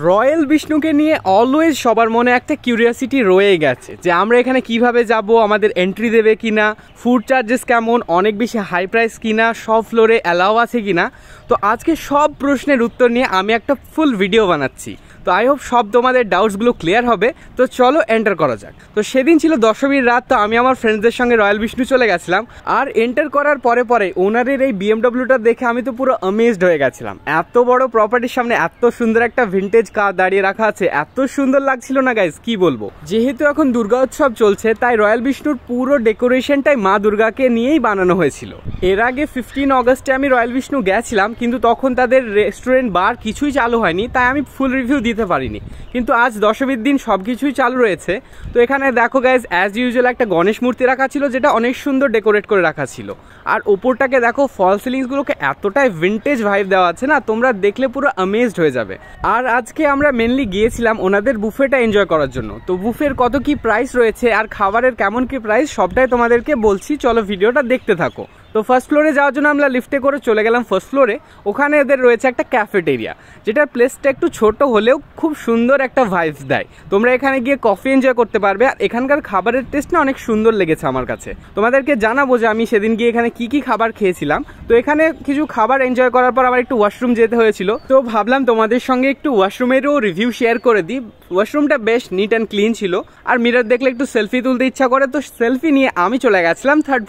Royal বিষ্ণুকে নিয়ে always সবার মনে একটা কিউরিয়াসিটি রয়ে গেছে যে আমরা এখানে কিভাবে যাব, আমাদের এন্ট্রি দেবে কিনা, ফুড চার্জেস কেমন, অনেক বেশি হাই প্রাইস কিনা, সব ফ্লোরে অ্যালাউ আছে কিনা। তো আজকে সব প্রশ্নের উত্তর নিয়ে আমি একটা ফুল ভিডিও বানাচ্ছি। তো আই হোপ সব তোমাদের ডাউটসগুলো ক্লিয়ার হবে। তো চলো এন্টার করা যাক। তো সেদিন ছিল দশমীর রাত, তো আমি আমার ফ্রেন্ডসদের সঙ্গে রয়্যাল বিষ্ণু চলে গেছিলাম। আর এন্টার করার পরে ওনারের এই বিএমডব্লিউটা দেখে আমি তো পুরো অ্যামেজড হয়ে গেছিলাম। এত বড় প্রপার্টির সামনে এত সুন্দর একটা ভিন্টেজ কার দাঁড়িয়ে রাখা আছে, এত সুন্দর লাগছিল না গাইজ, কি বলবো। যেহেতু এখন দুর্গা উৎসব চলছে, তাই রয়্যাল বিষ্ণুর পুরো ডেকোরেশনটাই মা দুর্গাকে নিয়েই বানানো হয়েছিল। এর আগে 15 অগস্টে আমি রয়্যাল বিষ্ণু গেছিলাম, কিন্তু তখন তাদের রেস্টুরেন্ট বার কিছুই চালু হয়নি, তাই আমি ফুল রিভিউ দিতে পারিনি। কিন্তু আজ দশমীর দিন সব কিছুই চালু রয়েছে। তো এখানে দেখো গাইজ, অ্যাজ ইউজুয়াল একটা গণেশ মূর্তি রাখা ছিল, যেটা অনেক সুন্দর ডেকোরেট করে রাখা ছিল। আর ওপরটাকে দেখো, ফল সিলিংসগুলোকে এতটাই ভিন্টেজ ভাইব দেওয়া আছে না, তোমরা দেখলে পুরো অ্যামেজড হয়ে যাবে। আর আজকে আমরা মেনলি গিয়েছিলাম ওনাদের বুফেটা এনজয় করার জন্য। তো বুফের কত কি প্রাইস রয়েছে আর খাবারের কেমন কি প্রাইস সবটাই তোমাদেরকে বলছি, চলো ভিডিওটা দেখতে থাকো। তো ফার্স্ট ফ্লোরে যাওয়ার জন্য আমরা লিফটে করে চলে গেলাম ফার্স্ট ফ্লোরে। ওখানে এদের রয়েছে একটা ক্যাফেটেরিয়া, যেটার প্লেসটা একটু ছোট হলেও খুব সুন্দর একটা ভাইবস দেয়। তোমরা এখানে গিয়ে কফি এনজয় করতে পারবে। আর এখানকার খাবারের টেস্ট না অনেক সুন্দর লেগেছে আমার কাছে। তোমাদেরকে জানাবো যে আমি সেদিন গিয়ে এখানে কি কি খাবার খেয়েছিলাম। তো এখানে কিছু খাবার এনজয় করার পর আমার একটু ওয়াশরুম যেতে হয়েছিল, তো ভাবলাম তোমাদের সঙ্গে একটু ওয়াশরুমেরও রিভিউ শেয়ার করে দিই। ওয়াশরুমটা বেশ নিট অ্যান্ড ক্লিন ছিল। আর মিরর দেখলে একটু সেলফি তুলতে ইচ্ছা করে, তো সেলফি নিয়ে আমি চলে গেছিলাম থার্ড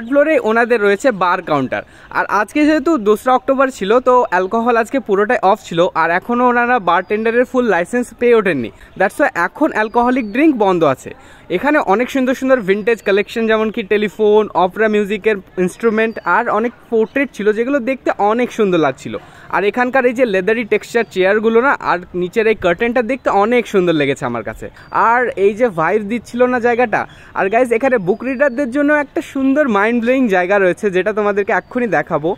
ফ্লোরে ওনাদের রয়েছে বার কাউন্টার। আর আজকে যেহেতু 2 অক্টোবর ছিল, তো অ্যালকোহল আজকে পুরোটাই অফ ছিল। আর এখনও ওনারা বারটেন্ডারের ফুল লাইসেন্স পেয়ে ওঠেননি, দ্যাটস ওয়াই এখন অ্যালকোহলিক ড্রিঙ্ক বন্ধ আছে। এখানে অনেক সুন্দর সুন্দর ভিন্টেজ কালেকশন, যেমন কি টেলিফোন, অপরা মিউজিকের ইনস্ট্রুমেন্ট আর অনেক পোর্ট্রেট ছিল, যেগুলো দেখতে অনেক সুন্দর লাগছিল। আর এখানকার এই যে লেদারি টেক্সচার চেয়ারগুলো না, আর নিচের এই কার্টেনটা দেখতে অনেক সুন্দর লেগেছে আমার কাছে। আর এই যে ভাইব দিচ্ছিল না জায়গাটা। আর গাইজ, এখানে বুক রিডারদের জন্য একটা সুন্দর মাইন্ড ব্লোয়িং জায়গা রয়েছে, যেটা তোমাদেরকে এক্ষুনি দেখাবো।